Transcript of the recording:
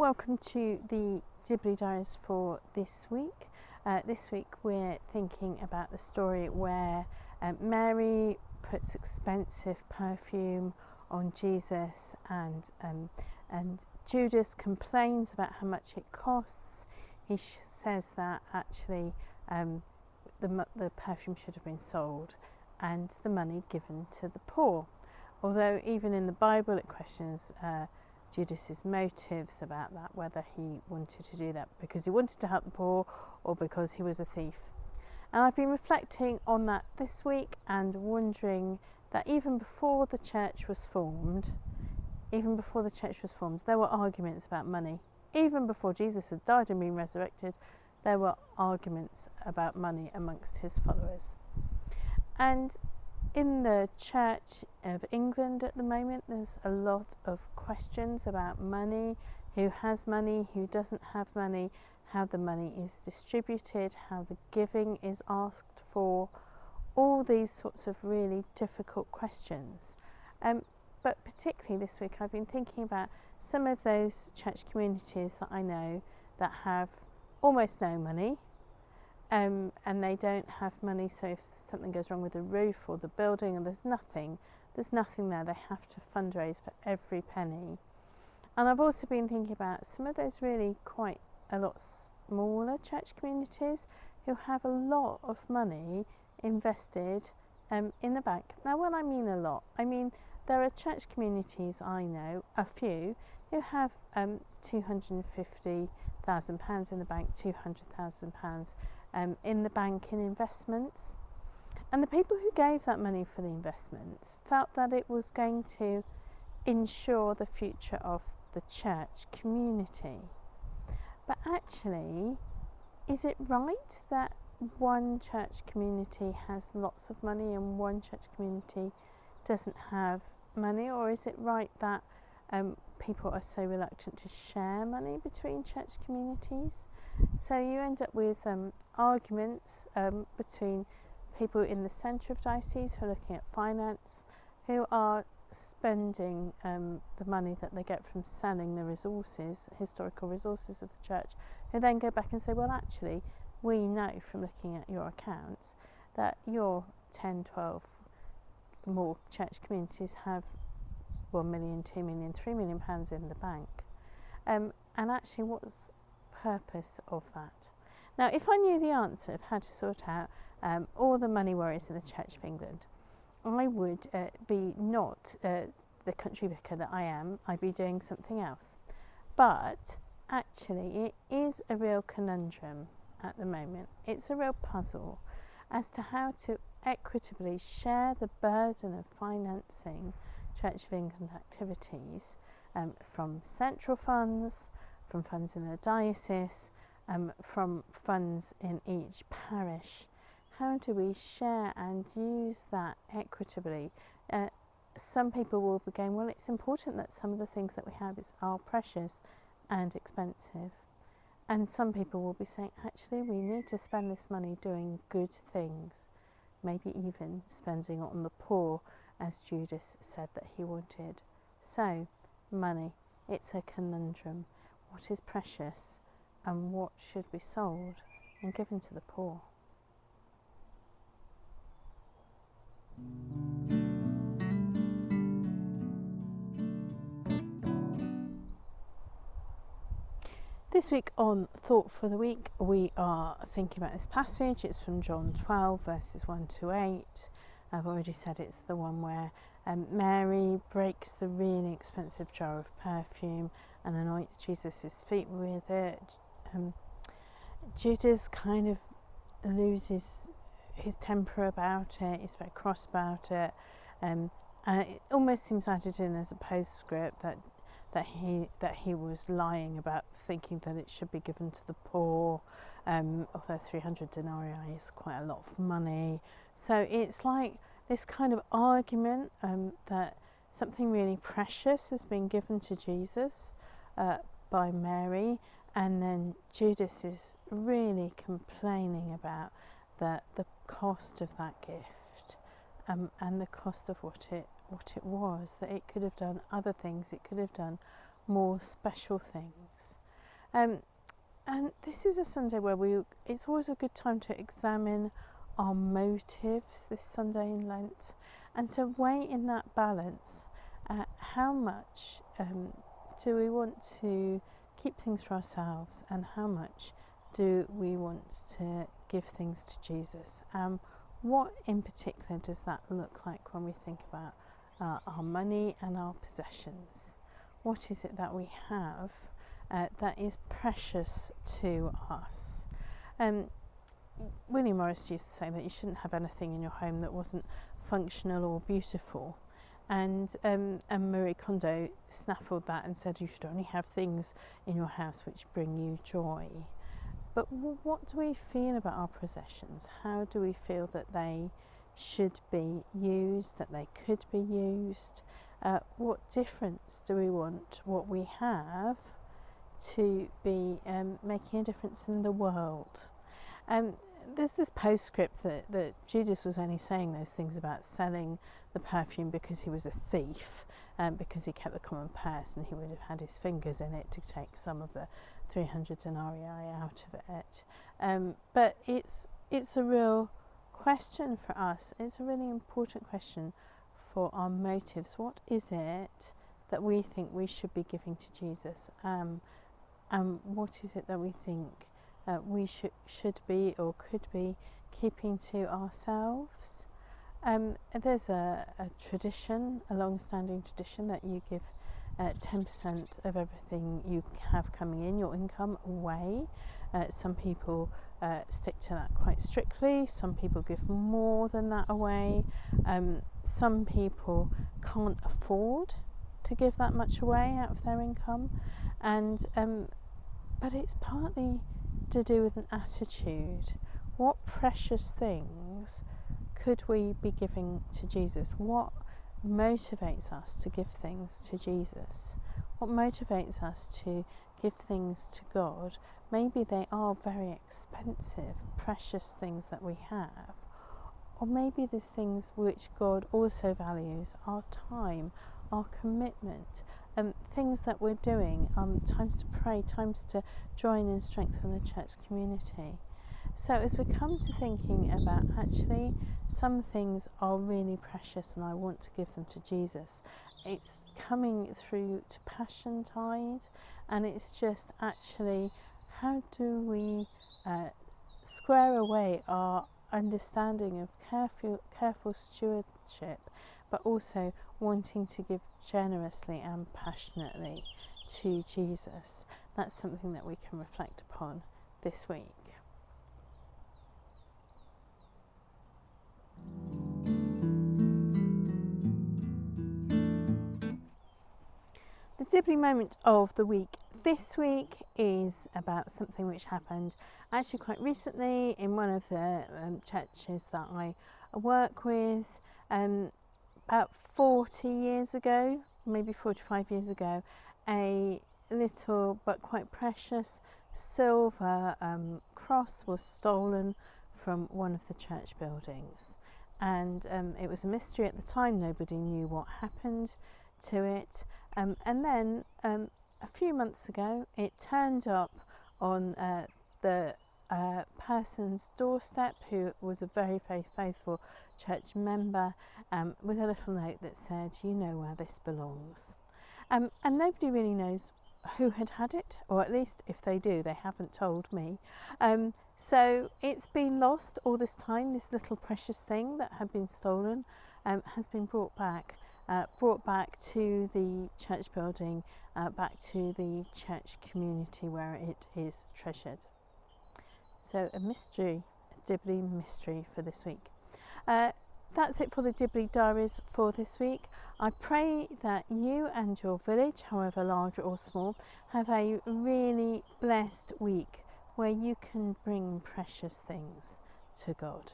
Welcome to the Dibley Diaries for this week. This week we're thinking about the story where Mary puts expensive perfume on Jesus and Judas complains about how much it costs. He says that actually the perfume should have been sold and the money given to the poor. Although even in the Bible it questions Judas's motives about that, whether he wanted to do that because he wanted to help the poor or because he was a thief. And I've been reflecting on that this week and wondering that even before the church was formed, there were arguments about money. Even before Jesus had died and been resurrected, there were arguments about money amongst his followers. And in the Church of England at the moment, there's a lot of questions about money, who has money, who doesn't have money, how the money is distributed, how the giving is asked for, all these sorts of really difficult questions. But particularly this week I've been thinking about some of those church communities that I know that have almost no money, and they don't have money, so if something goes wrong with the roof or the building and there's nothing there, they have to fundraise for every penny. And I've also been thinking about some of those really quite a lot smaller church communities who have a lot of money invested in the bank. Now when I mean a lot, I mean there are church communities I know, a few, who have £250,000 in the bank, £200,000 in the bank in investments. And the people who gave that money for the investments felt that it was going to ensure the future of the church community. But actually, is it right that one church community has lots of money and one church community doesn't have money? Or is it right that people are so reluctant to share money between church communities? So you end up with arguments between people in the centre of diocese who are looking at finance, who are spending the money that they get from selling the resources, historical resources of the church, who then go back and say, well actually we know from looking at your accounts that your 10, 12 more church communities have 1 million, 2 million, 3 million pounds in the bank. And actually what's the purpose of that? Now if I knew the answer of how to sort out all the money worries in the Church of England, I would be not the country vicar that I am, I'd be doing something else. But actually it is a real conundrum at the moment. It's a real puzzle as to how to equitably share the burden of financing Church of England activities from central funds, from funds in the diocese, from funds in each parish. How do we share and use that equitably? Some people will be going, well, it's important that some of the things that we have are precious and expensive. And some people will be saying, actually, we need to spend this money doing good things, maybe even spending it on the poor, as Judas said that he wanted. So, money, it's a conundrum. What is precious and what should be sold and given to the poor? This week on Thought for the Week, we are thinking about this passage. It's from John 12, verses 1 to 8. I've already said it's the one where Mary breaks the really expensive jar of perfume and anoints Jesus' feet with it. Judas kind of loses his temper about it, he's very cross about it, and it almost seems added in as a postscript that he was lying about thinking that it should be given to the poor, although 300 denarii is quite a lot of money. So it's like this kind of argument that something really precious has been given to Jesus by Mary, and then Judas is really complaining about the cost of that gift and the cost of what it was, that it could have done other things, it could have done more special things. And this is a Sunday where it's always a good time to examine our motives this Sunday in Lent, and to weigh in that balance how much do we want to keep things for ourselves, and how much do we want to give things to Jesus. What in particular does that look like when we think about our money and our possessions? What is it that we have that is precious to us? William Morris used to say that you shouldn't have anything in your home that wasn't functional or beautiful, and Marie Kondo snaffled that and said you should only have things in your house which bring you joy. But what do we feel about our possessions? How do we feel that they should be used, that they could be used? What difference do we want what we have to be making a difference in the world? There's this postscript that Judas was only saying those things about selling the perfume because he was a thief, because he kept the common purse and he would have had his fingers in it to take some of the 300 denarii out of it. But it's a real question for us. It's a really important question for our motives. What is it that we think we should be giving to Jesus? And what is it that we think we should be or could be keeping to ourselves? There's a tradition, a long-standing tradition, that you give 10% of everything you have coming in, your income, away. Some people stick to that quite strictly. Some people give more than that away. Some people can't afford to give that much away out of their income, and but it's partly to do with an attitude. What precious things could we be giving to Jesus? What motivates us to give things to Jesus? What motivates us to give things to God? Maybe they are very expensive, precious things that we have, or maybe there's things which God also values: our time, our commitment, things that we're doing, times to pray, times to join and strengthen the church community. So as we come to thinking about, actually, some things are really precious and I want to give them to Jesus, it's coming through to Passion Tide, and it's just actually, how do we square away our understanding of careful stewardship, but also wanting to give generously and passionately to Jesus? That's something that we can reflect upon this week. The Dibley moment of the week this week is about something which happened actually quite recently in one of the churches that I work with. About 40 years ago, maybe 45 years ago, a little but quite precious silver cross was stolen from one of the church buildings, and it was a mystery at the time. Nobody knew what happened to it, and then a few months ago it turned up on the person's doorstep, who was a very, very faithful church member, with a little note that said, "You know where this belongs." And nobody really knows who had it, or at least if they do, they haven't told me. So it's been lost all this time. This little precious thing that had been stolen has been brought back to the church building, back to the church community where it is treasured. So a mystery, a Dibley mystery for this week. That's it for the Dibley Diaries for this week. I pray that you and your village, however large or small, have a really blessed week where you can bring precious things to God.